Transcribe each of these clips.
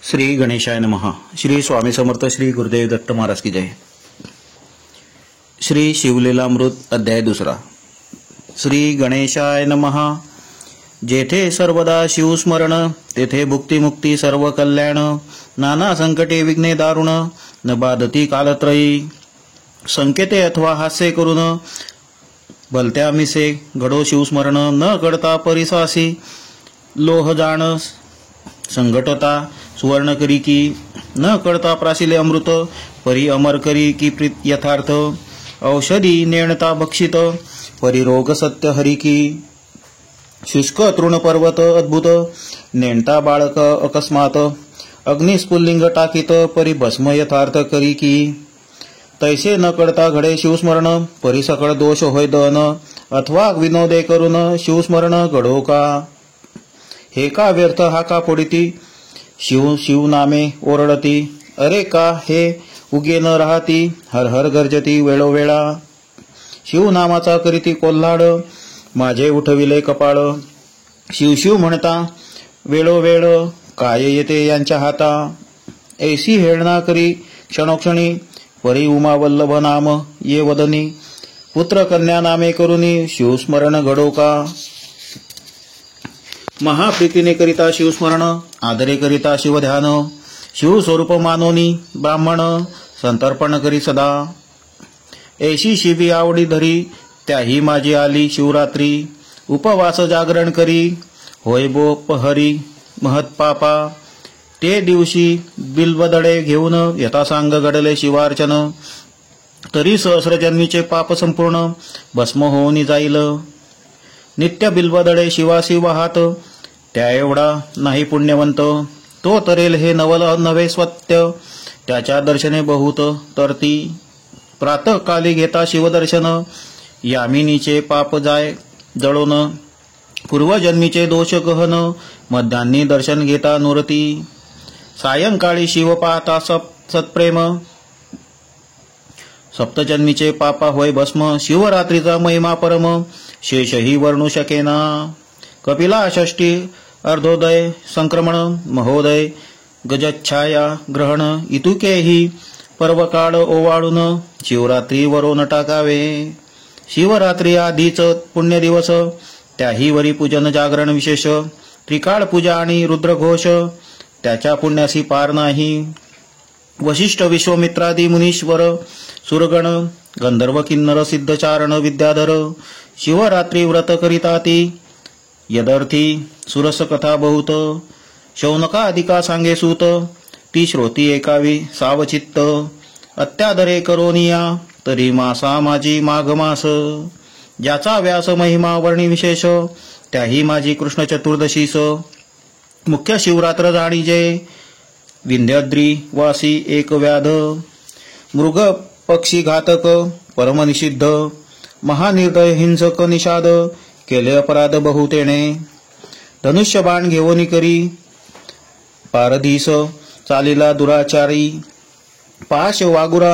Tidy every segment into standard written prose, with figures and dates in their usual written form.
श्री गणेशाय नमः. श्री स्वामी समर्थ. श्री गुरुदेव दत्त महाराज की जय. श्री शिवलीलामृत अध्याय 2. श्री गणेशाय नमः. जेथे सर्वदा शिवस्मरण तेथे भुक्तिमुक्ती सर्व कल्याण. नाना संकटे विघ्ने दारुण न बाधती कालत्रयी. संकेते अथवा हास्य करून भलत्या मिसे घडो शिवस्मरण. न कळता परिसासी लोह जाण संघटता सुवर्ण करी की. न कळता प्राशिले अमृत परी अमर करी की प्रीत यथार्थ. औषधी नेणता भक्षित परी रोग सत्य हरी की. शुष्क तृण पर्वत अद्भुत नेणता बाळक अकस्मात. अग्निस्फुल्लिंग टाकीत परी भस्म यथार्थ करी की. तैसे न कळता घडे शिवस्मरण परी सकळ दोष होय दहन. अथवा विनोदे करून शिवस्मरण घडो का. हे का व्यर्थ हा का फोडिती शिव शिव नामे ओरडती. अरे का हे उगे न राहती हर हर गर्जती वेळोवेळा. शिव नामाचा करीती कोल्हाड माझे उठविले कपाळ. शिव शिव म्हणता वेळोवेळ काय येते यांच्या हाता. ऐसी हेळना करी क्षणोक्षणी परी उमा वल्लभ नाम ये वदनी. पुत्र कन्या नामे करुनी शिवस्मरण घडो का. महाप्रीतीने करिता शिवस्मरण आदरे करिता शिवध्यान. शिवस्वरूप मानोनी ब्राह्मण संतर्पण करी सदा. ऐशी शिवी आवडी धरी त्याही माझी आली शिवरात्री. उपवास जागरण करी होय बो पहरी महत्पापा. ते दिवशी बिल्वदडे घेऊन यथासांग घडले शिवार्चन. तरी सहस्रजन्मीचे पाप संपूर्ण भस्म होऊन जाईल. नित्य बिल्वदडे शिवासी वाहात त्या एवढा नाही पुण्यवंत. तो तरेल हे नवल नवे सत्य त्याच्या दर्शने बहुत तरती. प्रातःकाली घेता शिवदर्शन यामिनीचे पाप जाय जळून. पूर्वजन्मीचे दोष गहन मध्यान्नी दर्शन घेता नुरती. सायंकाळी शिव पाहता सत्प्रेम सप्तजन्मीचे पापा होय भस्म. शिवरात्रीचा महिमा परम शेषही वर्णू शकेना. कपिला षष्ठी अर्धोदय संक्रमण महोदय गजच्छाया ग्रहण इतुकेही पर्वकाळ ओवाळून शिवरात्री वरून टाकावे. शिवरात्री आधीच पुण्य दिवस त्याही वरी पूजन जागरण विशेष. त्रिकाळ पूजा आणि रुद्रघोष त्याच्या पुण्यासी पार नाही. वशिष्ठ विश्वामित्रादी मुनीश्वर सुरगण गंधर्व किन्नर सिद्धचारण विद्याधर शिवरात्री व्रत करिताती. यदर्थी सुरस कथा बहुत शौनकाधिका सांगे सूत. ती श्रोती एकावी सावचित्त अत्यादरे करोनिया तरी मासा माझी माघ मास. ज्याचा व्यास महिमा वर्णी विशेष त्याही माझी कृष्ण चतुर्दशीस. मुख्य शिवरात्र जाणीजे विंध्याद्री वासी एक व्याध. मृग पक्षी घातक परमनिषिद्ध महानिर्दय हिंसक निषाद. केले अपराध बहुतेने धनुष्य बाण घेऊन करी पारधीस चालीला दुराचारी. पाश वागुरा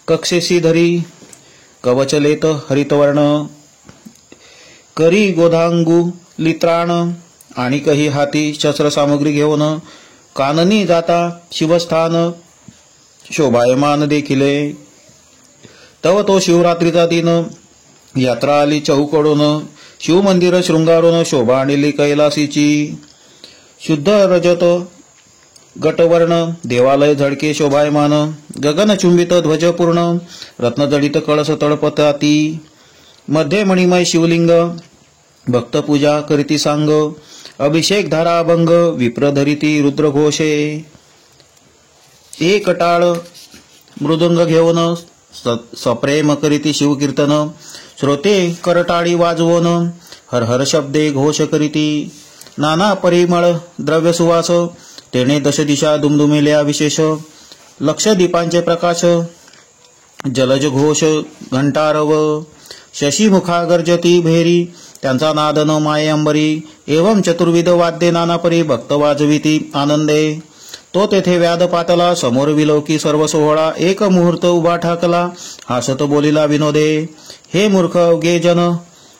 कक्षेसी धरी कवचलेत हरितवर्ण. करी गोधांगू लित्राण आणि कही हाती शस्त्र सामग्री घेऊन. काननी जाता शिवस्थान शोभायमान देखिले. तव तो शिवरात्रीचा दिन यात्रा आली चहूकडून. शिवमंदिर शृंगारून शोभा आणली कैलासीची. शुद्ध रजत गटवर्ण देवालय झडके शोभायमान. गगनचुंबित ध्वज पूर्ण रत्नजडित कळस तळपताती. मध्ये मणिमय शिवलिंग भक्तपूजा करीती सांग. अभिषेक धारा अभंग विप्र धरिती रुद्रघोषे. एक टाळ मृदुंग घेऊन सप्रेम करीती शिवकीर्तन. श्रोते करटाळी वाजवून हर हर शब्दे घोष करीती. नाना परिमळ द्रव्य सुवास तेने दशदिशा दुमदुमिल्या विशेष. लक्ष दीपांचे प्रकाश जलज घोष घंटारव. शशीमुखा गर्जती भेरी त्यांचा नादन माये अंबरी. एवं चतुर्विध वाद्ये नाना परी भक्त वाजविती आनंदे. तो तेथे व्याध पातला समोर विलोकी सर्व सोहळा. एक मुहूर्त उभा ठाकला हासत बोलिला विनोदे. हे मूर्ख अवघे जन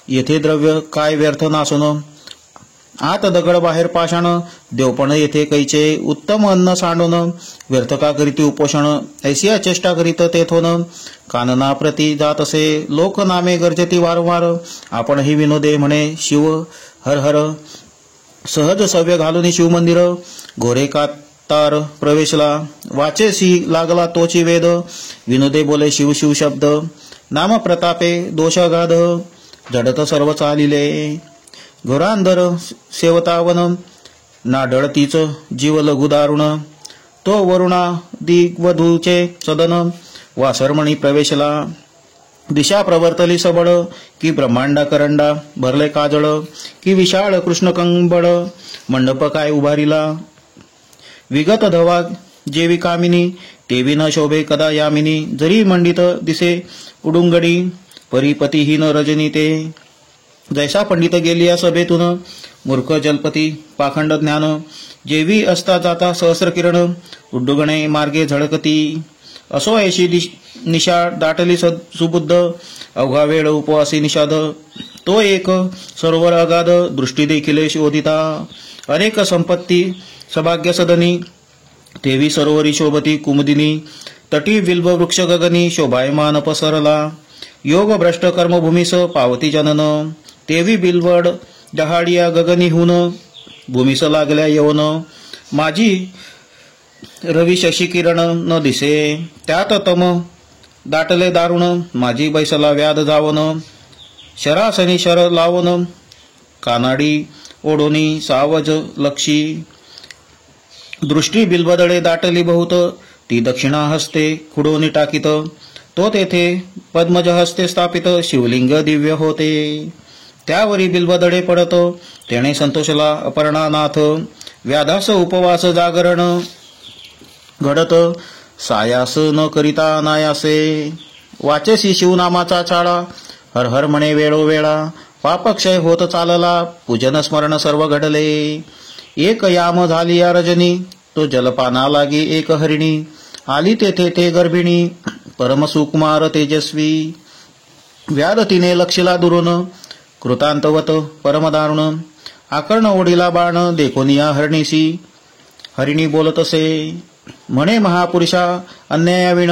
येथे द्रव्य काय व्यर्थ नासून. आत दगड बाहेर पाषाण, देवपण येथे कैचे, उत्तम अन्न सांडून, व्यर्थ का करीती उपोषण, ऐसिया चेष्टा करीत तेथोन, कानना प्रती जात असे, लोक नामे गर्जती वारंवार, आपण ही विनोदे म्हणे शिव हर हर, सहज सव्य घालून शिवमंदिर, गोरे कातार प्रवेशला, वाचेसी लागला तोची वेद, विनोदे बोले शिव शिव शब्द, नाम प्रतापे दोष अगाध, जडत सर्व चालिले, घोरांदर सेवतावन, नाडळतीच जीव लघु दारुण, तो वरुणा दिग्वधूचे सदन, वासरमणी प्रवेशला, दिशा प्रवर्तली सबळ, की ब्रह्मांडा करंडा भरले काजळ, की विशाळ कृष्ण कंबळ, मंडप काय उभारिला, विगत धवा जेवी कामिनी, तेवी न शोभे कदा यामिनी, जरी मंडित दिसे उडुंगडी, परिपतीहीन रजनी ते, जैसा पंडित गेलिया सभेतून, मूर्ख जलपती पाखंड ज्ञान, जेवी असता जाता सहस्र किरण, उड्डुगणे मार्गे झळकती, असो ऐशी निशा दाटली सुबुद्ध, अवघा वेळ उपवासी निषाद, तो एक सरोवर अगाध, दृष्टी देखील शोधिता, अनेक संपत्ती सभाग्य सदनी, तेवी सरोवरी शोभती कुमुदिनी, तटी बिल्ब वृक्ष गगनी, शोभायमान पसरला, योग भ्रष्ट कर्मभूमीस पावती जनन, तेवी बिलवड डहाडिया गगनी हुन, भूमीस लागल्या यवन, माझी रवी शशी किरण न दिसे, त्यात तम दाटले दारुण, माझी बैसला व्याध जावन, शरासनी शर लावन, कानाडी ओढोनी सावज लक्षी, दृष्टी बिलबदळे दाटली बहुत, ती दक्षिणा हस्ते खुडोनी टाकीत, तो तेथे पद्मज हस्ते स्थापित, शिवलिंग दिव्य होते, त्यावरी बिलबदडे पडत, तेणे संतोषला अपर्णानाथ, व्याधास उपवास जागरण घडत, सायास न करिता नायासे, वाचेसी शिवनामाचा छाडा, हर हर म्हणे वेळोवेळा, पापक्षय होत चालला, पूजन स्मरण सर्व घडले, एक याम झाली या रजनी, तो जलपाना लागी एक हरिणी, आली तेथे ते गर्भिणी, परम सुकुमार तेजस्वी, व्याध तिने लक्षिला दुरून, कृतांतवत परमदारुण, आकर्ण ओढीला बाण, देखोनिया हरणीसी, हरिणी बोलत असे, म्हणे महापुरुषा अन्यायाविण,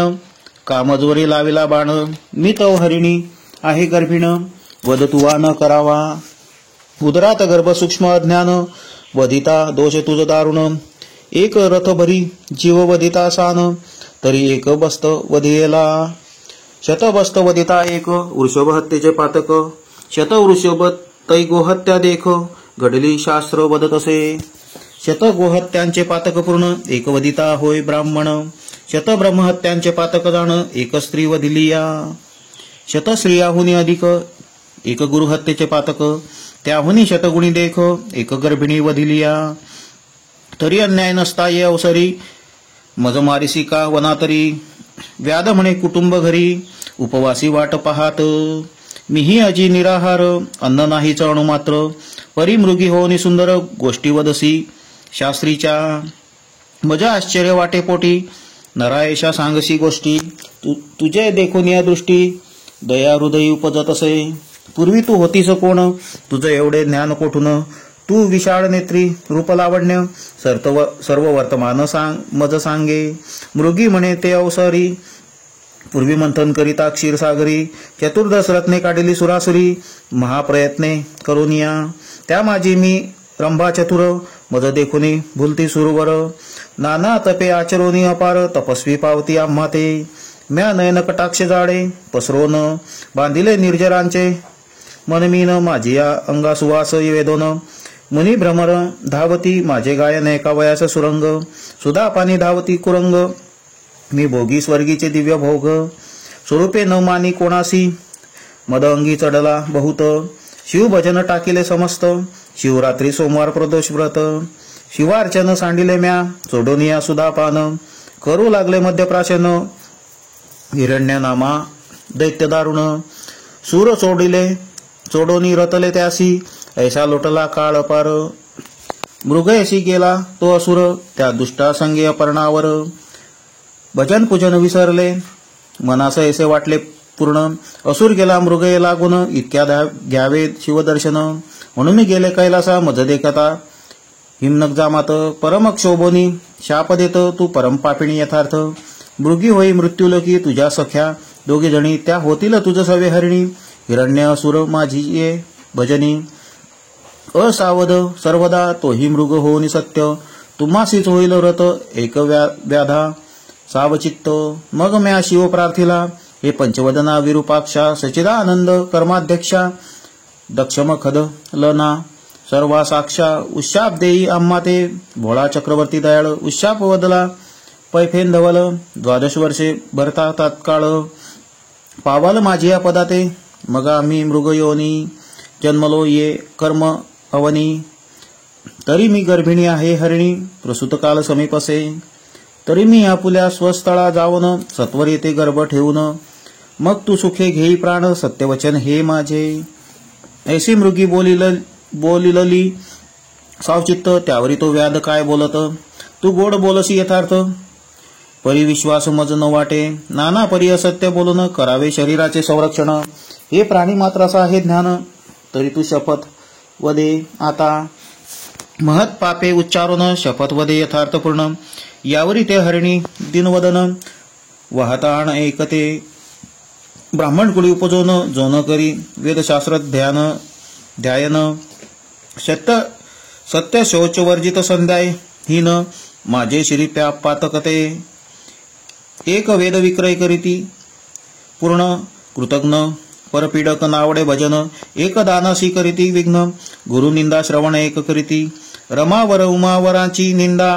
कामजोरी लाविला बाण, मी तो हरिणी आहे गर्भिण, वद तुवा न करावा, उदरात गर्भ सूक्ष्म अज्ञान, वदिता दोष तुझ दारुण, एक रथ भरी जीव वदिता सान, तरी एक बस्त वधियेला, शतबस्त वदिता एक, वृषभ हत्येचे पातक, शतवृषभ तै गोहत्या देख, घडली शास्त्र वदत असे, शत गोहत्यांचे पातक पूर्ण, एक वदिता होय ब्राह्मण, शत ब्रह्महत्यांचे पातक जाण, एक स्त्री वधिलिया, शत स्त्रियाहुनी अधिक, एक गुरुहत्येचे पातक, त्याहुनी शतगुणी देख, एक गर्भिणी वधिलिया, तरी अन्याय नसता ये अवसरी, मज मारिसी का वनातरी, व्याध म्हणे कुटुंब घरी, उपवासी वाट पाहात, मीही अजी निराहार, अन्न नाही चणू मात्र, परी मृगी होनी सुंदर, गोष्टी वदसी शास्त्रीच्या, मजा आश्चर्य वाटे पोटी, नरायशा सांगसी गोष्टी, तुझे देखून या दृष्टी, दया हृदयी उपजत असे, पूर्वी तू होतीस कोण, तुझं एवढे ज्ञान कोठून, तू विशाळ नेत्री रूप लावण्य, सर्व वर्तमान मज सांगे, मृगी म्हणे ते अवसरी, पूर्वी मंथन करिता क्षीरसागरी, चतुर्दश रत्ने काढली सुरासुरी, महाप्रयत्ने करुनिया, त्या माझी मी रंभा चतुर, मज देखुनी भुलती सुरवर, नाना तपे आचरोनी अपार, तपस्वी पावती आम्हा ते, म्या नयन कटाक्ष जाडे पसरोन, बांधिले निर्जरांचे मनमीन, माझी या अंगा सुवास वेदोन, मुनी भ्रमर धावती, माझे गायन एका वयास सुरंग, सुधा पाणी धावती कुरंग, मी भोगी स्वर्गीचे दिव्य भोग, स्वरूपे न मानी कोणासी, मद अंगी चढला बहुत, शिवभजन टाकिले समस्त, शिवरात्री सोमवार प्रदोष व्रत, शिवार्चन सांडिले म्या, सोडोनिया सुधापान, करू लागले मध्यप्राशन, हिरण्य नामा दैत्य दारुण, सूर चोडोनी रतले त्यासी, ऐसा लोटला काळ अपार, मृगयशी गेला तो असुर, त्या दुष्टा संगे अपर्णावर, भजन पूजन विसरले, मनास ऐसे वाटले पूर्ण, असुर गेला मृगये लागून, इतक्या घ्यावे शिवदर्शन, म्हणून मी गेले कैलासा मज देखता हिमनक जामात परमक शोभोनी शाप देत तू परम पापिणी यथार्थ मृगी होई मृत्यूलोकी तुझ्या सख्या दोघे जणी त्या होतील तुझ सवे हरिणी हिरण्य असुर माझी ये भजनी असावध सर्वदा तोही मृग होनी सत्य तुम्हासीच होईल व्रत एक व्याधा सावचित्त मग म्या शिव प्रार्थिला हे पंचवदना विरूपाक्षा सचिदानंद कर्माध्यक्षा दक्षम खद लना सर्वा साक्षा उशाप देई आम्हा ते भोळा चक्रवर्ती दयाळ उशाप वदला पैफेन धवल 12 वर्षे भरता तात्काळ पावाल माझी या पदाते मग आम्ही मृगयोनी जन्मलो ये कर्म अवनी तरी मी गर्भिणी आहे हरिणी प्रसूत काल समीपसे तरी मी आपुल्या स्वस्थळा जावन सत्वर येते गर्भ ठेवून मग तू सुखे घेई प्राण सत्यवचन हे माझे ऐसी मृगी बोलिलली सावचित्त त्यावरी तो व्याध काय बोलत तू गोड बोलसी यथार्थ परिविश्वास मज न वाटे नाना परी असत्य बोलून करावे शरीराचे संरक्षण हे प्राणी मात्राचा आहे ज्ञान तरी तू शपथ वदे आता महत पापे उच्चारून शपथ वदे यथार्थपूर्ण यावरी ते हरिणी दिनवदन वाहताण ऐकते ब्राह्मण कुळी उपजोन जोन करी वेदशास्त्र ध्यायन सत्य शौच वर्जित संध्याय हीन माझे श्री पातकते एक वेद विक्रय करीती पूर्ण कृतज्ञ परपीडक नावडे भजन एक दानासी करीती विघ्न गुरु निंदा श्रवण एक करीती रमावर उमावराची निंदा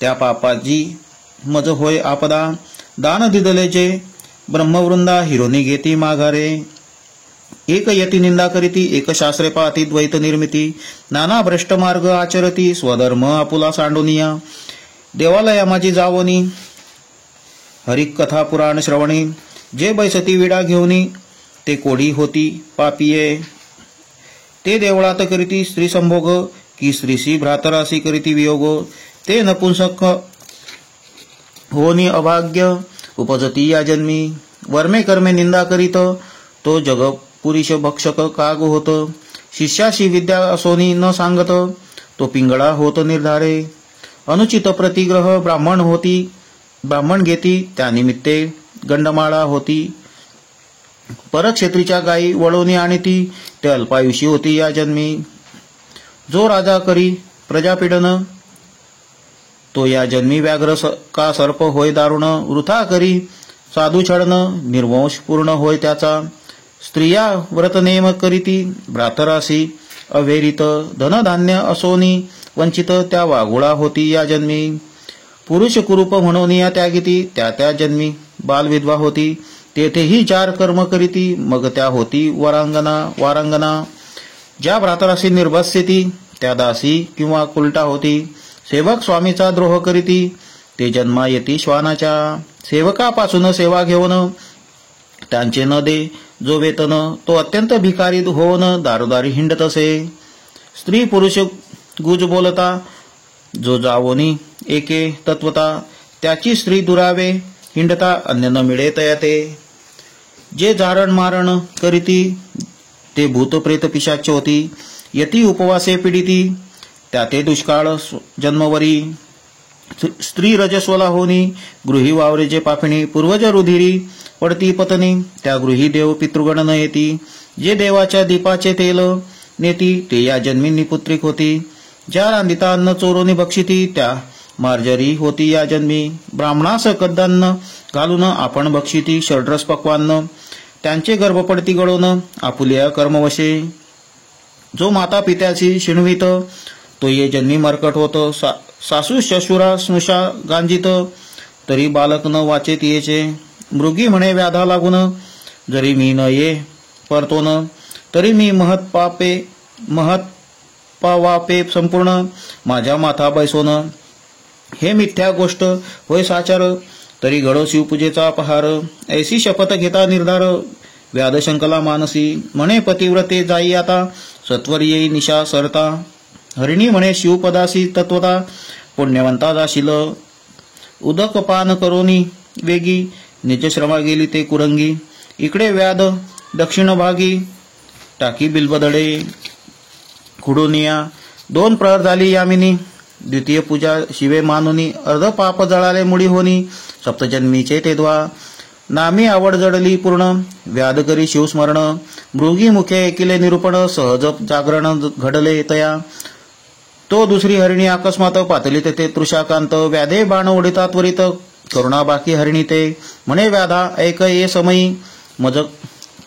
त्या पापाची मज होय आपदा दान दिदले जे ब्रह्मवृंदा हिरोनी घेती माघारे एक यती निंदा करीती एक शास्त्रे पाहती द्वैत निर्मिती नाना भ्रष्ट मार्ग आचरती स्वधर्म आपुला सांडोनिया देवालया माझी जावनी हरिक कथा पुराण श्रवणी जे बैसती विडा घेऊनी ते कोडी होती पापिये ते देवळात करीती स्त्री संभोग की स्त्रीशी भ्रातराशी करीती वियोग ते नपुंसक होनी अभाग्य उपजती या जन्मी वर्मे कर्मे निंदा करीत तो जग पुरुष भक्षक काग होत शिष्याशी विद्या असोनी न सांगत तो पिंगळा होत निर्धारे अनुचित प्रतिग्रह ब्राह्मण घेती त्यानिमित्ते गंडमाळा होती परक्षेत्रीच्या गायी वळवणी आणती ते अल्पायुषी होती या जन्मी जो राजा करी प्रजापीडन तो या जन्मी व्याघ्र का सर्प होय दारुण वृथा करी साधू छळन निर्वंश पूर्ण होय त्याचा स्त्रिया व्रतनेम करीती भ्रातरासी अवेरित धनधान्य असोनी वंचित त्या वाघुळा होती या जन्मी पुरुष कुरूप म्हणून या त्यागिती त्या जन्मी बालविधवा होती तेथेही 4 कर्म करीती मग त्या होती वारांगना ज्या भ्रातराशी निर्भस्यती त्या दासी किंवा कुलटा होती सेवक स्वामीचा द्रोह करीती ते जन्मा येती श्वानाच्या सेवकापासून सेवा घेऊन त्यांचे न दे जो वेतन तो अत्यंत भिकारी होऊन दारोदारी हिंडत असे स्त्री पुरुष गुज बोलता जो जावोनी एके तत्वता त्याची स्त्री दुरावे हिंडता अन्य न मिळे तयाते जे जारण मारण करीती ते भूत प्रेत पिशाच होती यती उपवासे पीडिती त्याते दुष्काळ जन्मवरी स्त्री रजस्वला होनी गृही वावरेचे पापिणी पूर्वज रुधिरी पडती पत्नी त्या गृही देव पितृगण न येती जे देवाच्या दीपाचे तेल नेती ते या जन्मी निपुत्रिक होती ज्या रांदिता अन्न चोरोनी बक्षिती त्या मार्जरी होती या जन्मी ब्राह्मणास कद्दान्न घालून आपण बक्षिती षड्रस पक्वान्न त्यांचे गर्भ पडती गळून आपुल्या कर्मवशे जो माता पित्याची शिणवित तो ये जन्मी मरकट होतो सासू शशुरा स्नुषा गांजित तरी बालक न वाचेत येचे मृगी म्हणे व्याधा लागून जरी मी न ये परतोन तरी मी महत पावापे संपूर्ण माझ्या माथा बैसोन हे मिथ्या गोष्ट होय साचार तरी घडो शिवपूजेचा पहार ऐसी शपथ घेता निर्धार व्याधशंकला मानसी म्हणे पतिव्रते जाई आता सत्वर येई निशा सरता हरिणी म्हणे शिवपदासी तत्वता पुण्यवंता जाशील उदक पान करोनी वेगी निजश्रमा गेली ते कुरंगी इकडे व्याध दक्षिण भागी टाकी बिलबदडे खुडुनिया 2 प्रहर झाली यामिनी, द्वितीय पूजा शिवे मानुनी, अर्ध पाप जळाले मुडी होनी, सप्तजन्मीचे ते द्वा, नामी आवड जडली पूर्ण, व्याध करी शिवस्मरण, मृगी मुखे ऐकिले निरूपण, सहज जागरण घडले तया, तो दुसरी हरिणी अकस्मात, पातली तेथे तृषाकांत, व्याधे बाण ओढिता त्वरित, करुणा बाकी हरिणी ते, म्हणे व्याधा ऐक ये समयी, मज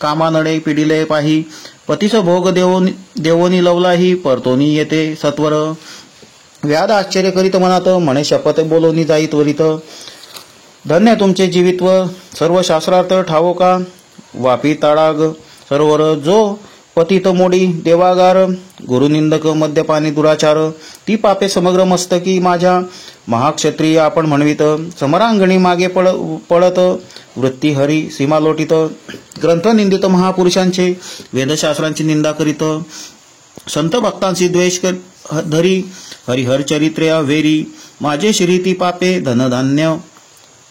कामानडे पिडिले पाही, पतीस भोग देवोनी लवलाही, परतोनी येते सत्वर, व्याध आश्चर्य करीत मनात, म्हणे शपथ बोलोनी जाई त्वरित, धन्य तुमचे जीवित्व, सर्व शास्त्रार्थ ठावो का, वापी ताडाग सरोवर, जो पतित मोडी देवागार, गुरुनिंदक मद्यपानी दुराचार, ती पापे समग्र मस्तकी माझ्या, महाक्षत्रिय आपण म्हणवित, समरांगणी मागे पळत, वृत्ती हरी सीमा लोटीत, ग्रंथ निंदित महापुरुषांचे, वेदशास्त्रांची निंदा करीत, संत भक्तांची द्वेष धरी, हरिहर चरित्र्या वेरी, माझे श्री ती पापे धनधान्य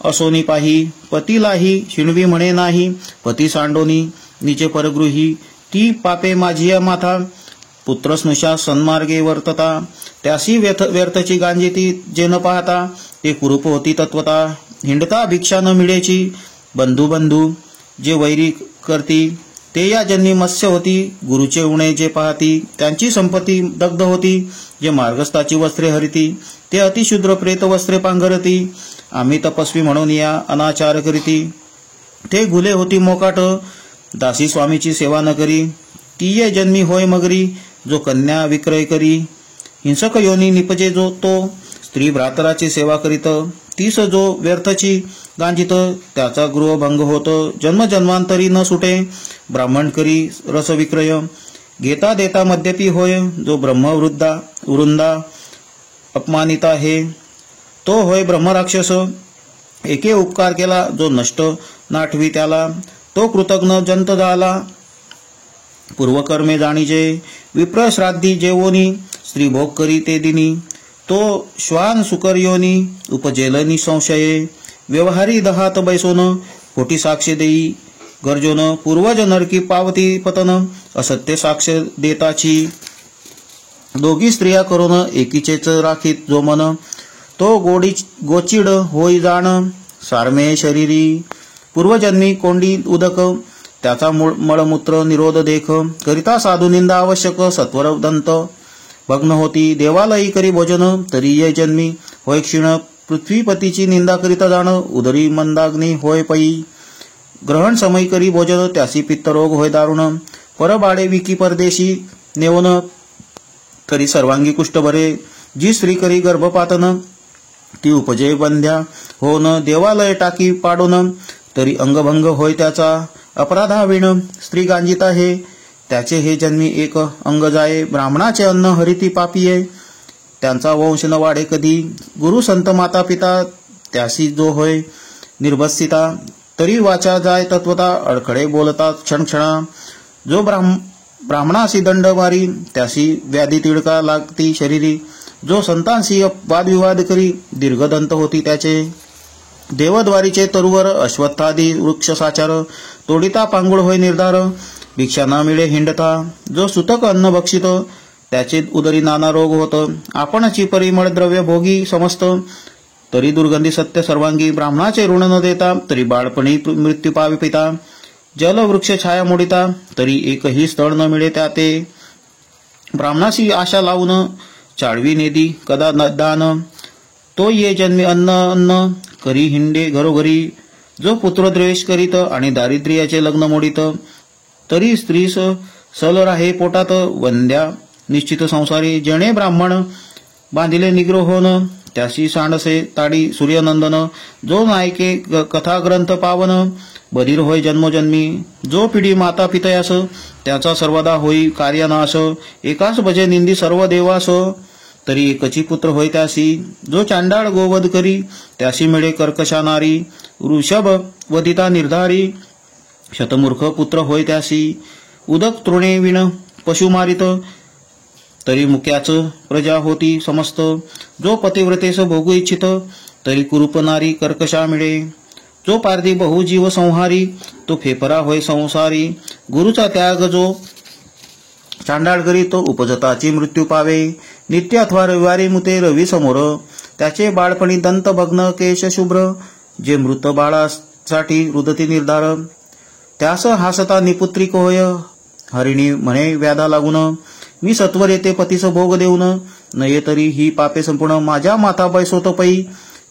असोनी पाही, पतीलाही शिणवी म्हणे नाही, पती सांडोनी निचे परगृही, ती पापे माझी माथा, पुत्र स्नुषा सन्मार्गे वर्तता, त्यासी व्यर्थची गांजिती जे न पाहता, ते कुरूप होती तत्वता, हिंडता भिक्षा न मिळेची, बंधू बंधू जे वैरी करती, ते या जन्मी मत्स्य होती, गुरुचे उणे जे पाहती, त्यांची संपत्ती दग्ध होती, जे मार्गस्थाची वस्त्रे हरिती, ते अतिशूद्र प्रेत वस्त्रे पांघरती, आम्ही तपस्वी म्हणून या अनाचार करीती, ते गुले होती मोकाट, दासी स्वामीची सेवा न करी, ती ये जन्मी होय मगरी, जो कन्या विक्रय करी, हिंसक योनी निपजे जो तो, स्त्री भ्रातराची सेवा करीत, तीस जो व्यर्थची गांजित, त्याचा गृहभंग होत, जन्मजन्मांतरी न सुटे, ब्राह्मण करी रस विक्रय, घेता देता मद्यपी होय, जो वृंदा अपमानिता हे, तो होय ब्रह्मराक्षस, एके उपकार केला जो नष्ट नाठवी त्याला, तो कृतज्ञ जंत झाला, पूर्वकर्मे जाणीजे, विप्र श्राद्धी जेवोनी, स्त्री भोग करी ते दिनी, तो श्वान सुकर योनी, उपजेलनी संशये, व्यवहारी दहात बैसोन, खोटी साक्ष देई गरजोन, पूर्वज नरकी पावती पतन, असत्य साक्ष देताची, दोघी स्त्रिया करून एकीचेच राखीत जो मन, तो गोचिड होई जाण, सारमे शरीरी, पूर्वजन्मी कोंडी उदक, त्याचा मळमूत्र निरोध देख, करिता साधू निंदा आवश्यक, सत्वर दंत भग्न होती, देवालयी करी भोजन, तरी ये जन्मी होय क्षीण, पृथ्वीपतीची निंदा करिता जाण, उदरी मंदाग्नी होय पई, ग्रहण समय करी भोजन, त्यासी पित्तरोग होय दारुण, परबाडे विकी परदेशी नेवन, करी सर्वांगी कुष्ठ बरे, जी स्त्री करी गर्भपातन, ती उपजे बंध्या होन, देवालय टाकी पाडून, तरी अंगभंग होय त्याचा, अपराधाविण स्त्री गांजित आहे, त्याचे हे जन्मी एक अंग जाये, ब्राह्मणाचे अन्न हरिती पापिये, त्यांचा वंश न वाढे कधी, गुरु संत माता पिता त्यासी जो होय निर्भस्सिता, तरी वाचा जाय तत्वता, अडखळे बोलतात क्षणक्षणा, जो ब्राह्मणासी दंड मारी, त्यासी व्याधी तिडका लागती शरीरी, जो संतांशी वादविवाद करी, दीर्घदंत होती त्याचे, देवद्वारीचे तरुवर अश्वत्थादी वृक्ष साचार, तोडिता पांगुळ होय निर्धार, भिक्षा न मिळे हिंडता, जो सुतक अन्न भक्षित, त्याचे उदरी नाना रोग होत, आपणची परिमळ द्रव्य भोगी समस्त, तरी दुर्गंधी सत्य सर्वांगी, ब्राह्मणाचे ऋण न देता, तरी बाळपणी मृत्यू पावी पिता, जल वृक्ष छाया मोडिता, तरी एकही स्थळ न मिळे त्या ते, ब्राह्मणाशी आशा लावून चाळवी नेदी कदा दान, तो ये जन्मी अन्न करी हिंडे घरोघरी, जो पुत्रद्वेष करीत आणि दारिद्र्याचे लग्न मोडित, तरी स्त्रीस सल राहे पोटात, वंद्या निश्चित संसारी, जणे ब्राह्मण बांधिले निग्रह होन, त्याशी सांडसे ताडी सूर्यनंदन, जो नायके कथा ग्रंथ पावन, बधीर होय जन्मोजन्मी, जो पिढी माता पितयास, त्याचा सर्वदा होई कार्यनाश, एकाच भजे निंदी सर्व देवास, तरी एकची पुत्र होय त्यासी, जो चांडाळ गोवध करी, त्यासी मिळे कर्कशा नारी, वृषभ वदिता निर्धारी, शतमूर्ख पुत्र होय त्यासी, उदक तृणे विण पशु मारित, तरी मुक्याच प्रजा होती समस्त, जो पतिव्रतेस भोगू इच्छित, तरी कुरूप नारी कर्कशा मिळे, जो पारधी बहुजीव संहारी, तो फेफरा होय संसारी, गुरुचा त्याग जो चांडाळ करी तो उपजताची मृत्यू पावे. नित्य अथवा रविवारी मुते रवी समोर. त्याचे बाळपणी दंत भग्न केश शुभ्र. जे मृत बाळासाठी रुदती निर्धार. त्यास हासता निपुत्रिक होय. हरिणी म्हणे व्याधा लागून. मी सत्वर येते पतीस भोग देऊन. नये तरी ही पापे संपूर्ण माझ्या माता बैसोत पै.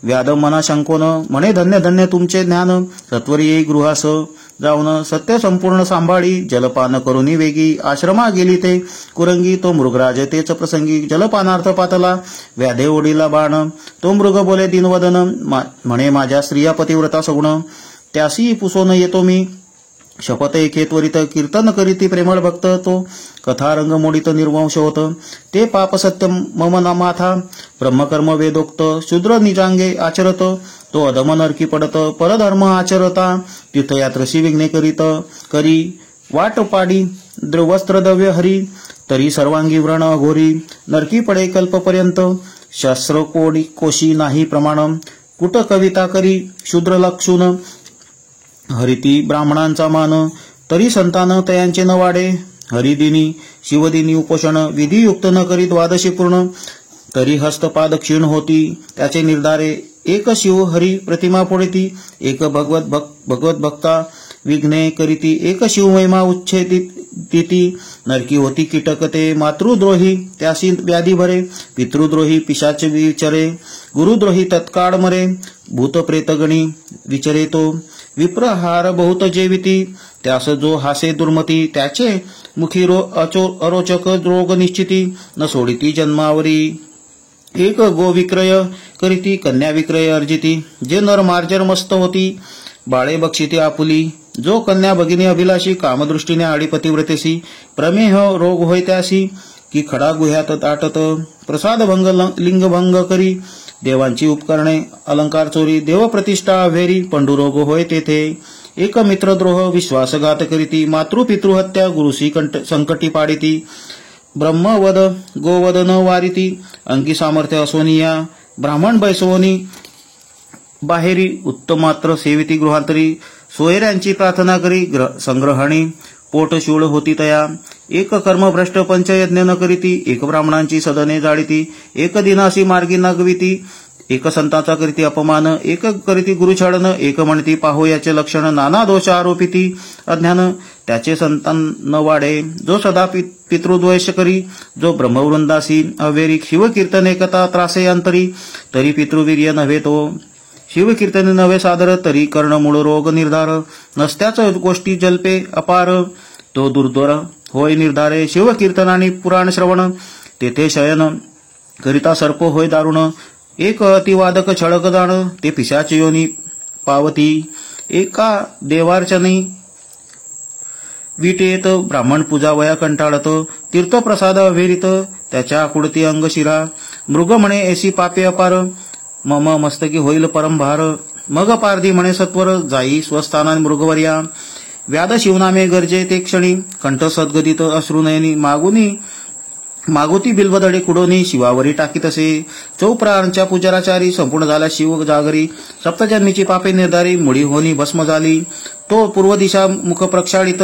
व्याध मना शंकोन म्हणे धन्य धन्य तुमचे ज्ञान. सत्वरी येई गृहास जाऊन सत्य संपूर्ण सांभाळी. जलपान करुनी वेगी आश्रमा गेली ते कुरंगी. तो मृगराज तेच प्रसंगी जलपानार्थ पातला. व्याधे ओढीला बाण. तो मृग बोले दिनवदन म्हणे माझ्या स्त्रिया पतिव्रता सगुण. त्यासी पुसोन येतो मी. शपथ एके त्वरित कीर्तन करीती प्रेमळ भक्त. तो कथा रंग मोडित निर्वंश होत. ते पाप सत्य मम नामाथा. ब्रह्मकर्म वेदोक्त शूद्र निजांगे आचरत. तो अधम नरकी पडत परधर्म आचरता. तीर्थयात्रशी विघ्ने करी वाट पाडी वस्त्रद्रव्य हरी. तरी सर्वांगी व्रण अघोरी. नरकी पडे कल्पपर्यंत. शास्त्र कोशी नाही प्रमाण. कुट कविता करी शूद्र लक्षून. हरिती ब्राह्मणांचा मान. तरी संतान तयांचे न वाढे. हरिदिनी शिवदिनी उपोषण. विधियुक्त न करी द्वादशी पूर्ण. तरी हस्तपाद क्षीण होती त्याचे निर्धारे. एक शिव हरी प्रतिमा फोडिती. एक भगवत भक्ता विघ्ने करीती. एक शिव महिमा उच्छेदिती. नरकी होती कीटक ते मातृद्रोही. त्यासी व्याधी भरे. पितृद्रोही पिशाच विचरे. गुरुद्रोही तत्काळ मरे. भूत प्रेतगणी विचरे तो. विप्रहार बहुत जेविती. त्यास जो हासे दुर्मती. त्याचे मुखी अरोचक रोग निश्चिती. न सोडिती जन्मावरी. एक गो विक्रय करीती. कन्या विक्रय अर्जिती. जे नर मार्जर मस्त होती. बाळे बक्षिती आपुली. जो कन्या भगिनी अभिलाषी. कामदृष्टीने आडी पतिव्रतेसी. प्रमेह रोग होय त्यासी. की खडा गुह्यात दाटत. प्रसाद भंग लिंगभंग करी. देवांची उपकरणे अलंकार चोरी. देवप्रतिष्ठा अव्हेरी. पंडुरोग होय तेथे. एक मित्रद्रोह विश्वासघात करीती. मातृपितृहत्या गुरुसी संकटी पाडिती. ब्रह्मवद गोवद न वारिती. अंगी सामर्थ्य असोनिया. ब्राह्मण बैसवनी बाहेरी. उत्तमात्र सेविती गृहांतरी. सोयऱ्यांची प्रार्थना करी संग्रहणी. पोट शूळ होती तया. एक कर्मभ्रष्ट पंचयज्ञ न करीती. एक ब्राह्मणांची सदने जाळीती. एक दिनासी मार्गी नगविती. एक संतांचा करीती अपमान. एक करीती गुरुछाडन. एक म्हणती पाहो याचे लक्षण. नाना दोष आरोपिती अज्ञान. त्याचे संतान न वाढे. जो सदा पितृद्वेष करी. जो ब्रह्मवृंदासी अवेरी. शिवकीर्तन एकता त्रासे अंतरी. तरी पितृवीर्य नव्हे तो. शिवकीर्तन नव्हे सादर. तरी कर्णमूळ रोग निर्धार. नसत्याच गोष्टी जल्पे अपार. तो दुर्धर होय निर्धारे. शिवकीर्तनानी पुराण श्रवण. तेथे शयन करिता सर्प होय दारुण. एक अतिवादक छळक जाण. ते पिशाच योनी पावती. एका देवार्चनी विटेत. ब्राह्मण पूजा वया कंटाळत. तीर्थप्रसाद अभेरित. त्याच्या आकुडती अंग शिरा. मृग म्हणे ऐसी पापे अपार. मम मस्तकी होईल परंभार. मग पारधी म्हणे सत्वर. जाई स्वस्थाना मृगवर्या. व्याध शिवनामे गरजे ते क्षणी. कंठ सद्गदित अश्रुनयनी. मागुती बिल्वदडे कुडोनी. शिवावरी टाकीत असे. चौप्रारांच्या पुजाराचारी. संपूर्ण झाला शिव जागरी. सप्तजन्मीची पापे निर्धारी. मुडी होनी भस्म झाली. तो पूर्व दिशा मुख प्रक्षाळित.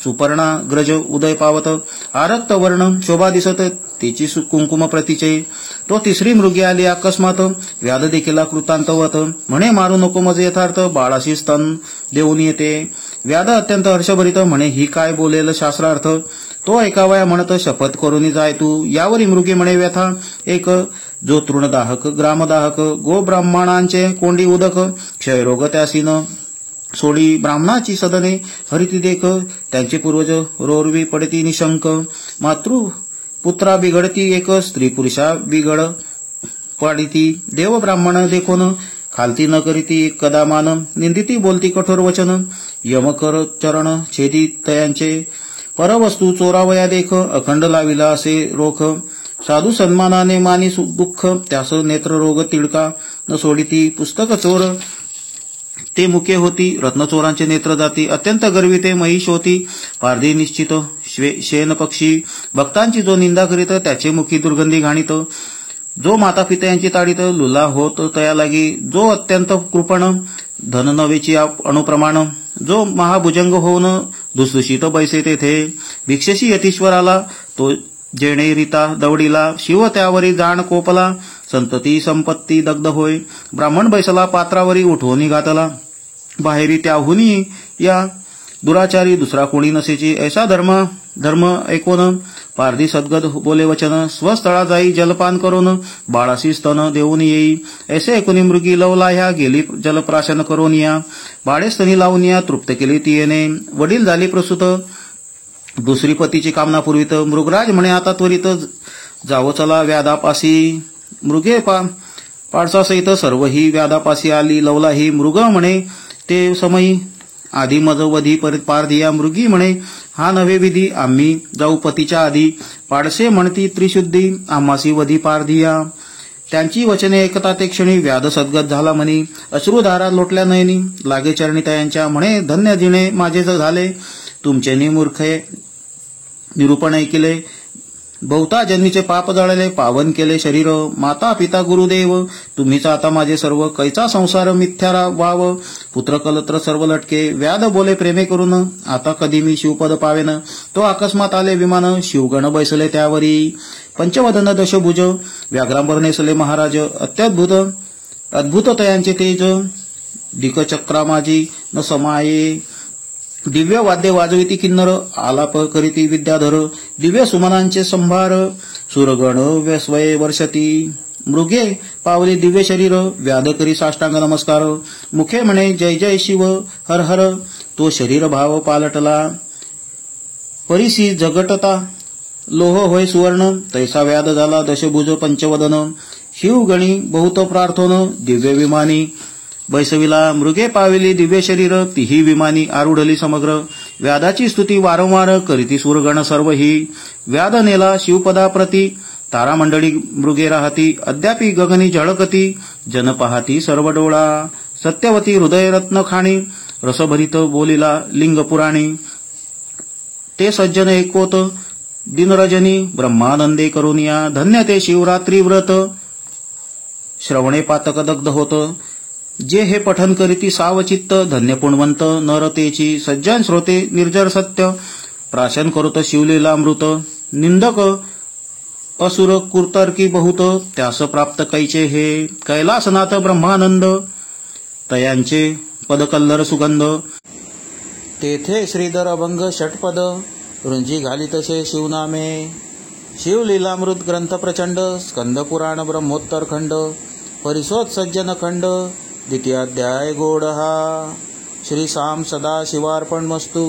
सुपर्णा ग्रज उदय पावत. आरक्त वर्ण शोभा दिसत. तिची कुंकुम प्रतीचे. तो तिसरी मृगी आली अकस्मात. व्याध देखील कृतांतवत. म्हणे मारू नको मज यथार्थ. बाळाशी स्तन देऊन येते. व्याध अत्यंत हर्षभरित. म्हणे ही काय बोलेल शास्त्रार्थ. तो ऐकावया म्हणत शपथ करून जाय तू. यावरी मृगी म्हणे व्यथा एक. जो तृणदाहक ग्रामदाहक. गो ब्राह्मणांचे कोंडी उदक. क्षयरोग त्यासी न सोडी. ब्राह्मणाची सदने हरिती देख. त्यांचे पूर्वज रोरवी पडती निशंक. पुत्रा बिघडती एक. स्त्री पुरुषा बिघड पाडिती. देव ब्राह्मण देखोन खालती न करीती कदामान. निंदिती बोलती कठोर वचन. यमकर चरण छेदी तयांचे. परवस्तू चोरावया देख. अखंड लाविला असे रोख. साधू सन्मानाने मानी दुःख. त्यास नेत्र रोग तिडका न सोडिती. पुस्तक चोर ते मुके होती. रत्नचोरांचे नेत्र जाती. अत्यंत गर्विते महिष होती. पारधी निश्चित शेन पक्षी. भक्तांची जो निंदा करीत. त्याचे मुखी दुर्गंधी घाणीत. जो माता पिता यांची ताडीत. लुला होत तया लागी. जो अत्यंत कृपण. धन नवेची अणुप्रमाण. जो महाभुजंग होऊन दुसदुषित बैसे तेथे भिक्षेशी यतीश्वराला तो जेणे रीता दवडीला शिव त्यावरी जाण कोपला संतती संपत्ती दग्ध होय ब्राह्मण बैसला पात्रावरी उठवून घातला बाहेरी त्याहुनी या दुराचारी दुसरा कोणी नसेची ऐसा धर्म ऐकून पारधी सद्गत बोले वचन स्वस्थळा जाई जलपान करून बाळासी स्तन देऊन येई ऐसे ऐकून मृगी लवला ह्या गेली जलप्राशन करून या बाळे स्तनी लावून या तृप्त केली तियेने वडील झाली प्रसूत दुसरी पतीची कामना पूर्वीत मृगराज म्हणे आता त्वरित जावो चला व्याधापासी मृगे पाडसा सहित सर्व ही व्याधापासी आली लवला ही मृग म्हणे ते समयी आधी मज वधी पारधिया मृगी म्हणे हा नवे विधी आम्ही जाऊ पतीच्या आधी पाडसे म्हणती त्रिशुद्धी आम्हासी वधी पारधिया त्यांची वचने ऐकता ते क्षणी व्याध सद्गत झाला म्हणी अश्रुधारा लोटल्या नयनी लागे चरणी तयांच्या म्हणे धन्य जिणे माझे झाले तुमचे मूर्खे निरूपण ऐकिले बहुता जन्मीचे पाप जळले पावन केले शरीर माता पिता गुरुदेव तुम्हीच आता माझे सर्व कैचा संसार मिथ्यारा वाव पुत्र कलत्र सर्व लटके व्याध बोले प्रेमे करून आता कधी मी शिवपद पावेन तो अकस्मात आले विमान शिवगण बैसले त्यावरी पंचवदन दशभुज व्याघ्रांबर नेसले महाराज अद्भुत तयांचे तेज दिकचक्रा माझी न समाये दिव्य वाद्य वाजविती किन्नर आलाप करीती विद्याधर दिव्य सुमनांचे संभार सुरगण व्यस्वये वर्षती मृगे पावली दिव्य शरीर व्याध करी साष्टांग नमस्कार मुखे म्हणे जय जय शिव हर हर तो शरीर भाव पालटला परिसी जगटता लोह होय सुवर्ण तैसा व्याध झाला दशभुज पंचवदन शिवगणी बहुत प्रार्थोन दिव्य विमानी बैसविला मृगे पाविली दिव्य शरीर तीही विमानी आरूढली समग्र व्याधाची स्तुती वारंवार करीती सुरगण सर्व ही व्याध नेला शिवपदाप्रती तारामंडळी मृगे राहती अद्यापि गगनी झळकती जन पाहती सर्व डोळा सत्यवती हृदयरत्न खाणी रसभरित बोलिला लिंग पुराणी ते सज्जन ऐकोत दिनरजनी ब्रह्मानंदे करुनिया धन्य ते शिवरात्री व्रत श्रवणे पातक दग्ध होत जे हे पठन करीती सावचित्त धन्य पुण्यवंत नरतेची सज्जन श्रोते निर्जर सत्य प्राशन करोत शिवलीलामृत निंदक असुर कुर्तर्की बहुत त्यास प्राप्त कैचे हे कैलासनाथ ब्रह्मानंद तयांचे पदकल्लर सुगंध तेथे श्रीधर अभंग षटपद रुंजी घालितसे शिवनामे शिवलीलामृत ग्रंथ प्रचंड स्कंद पुराण ब्रह्मोत्तर खंड परिसोत सज्जन खंड द्वितीयाध्याय गोड हा श्री साम सदा शिवार्पणमस्तु।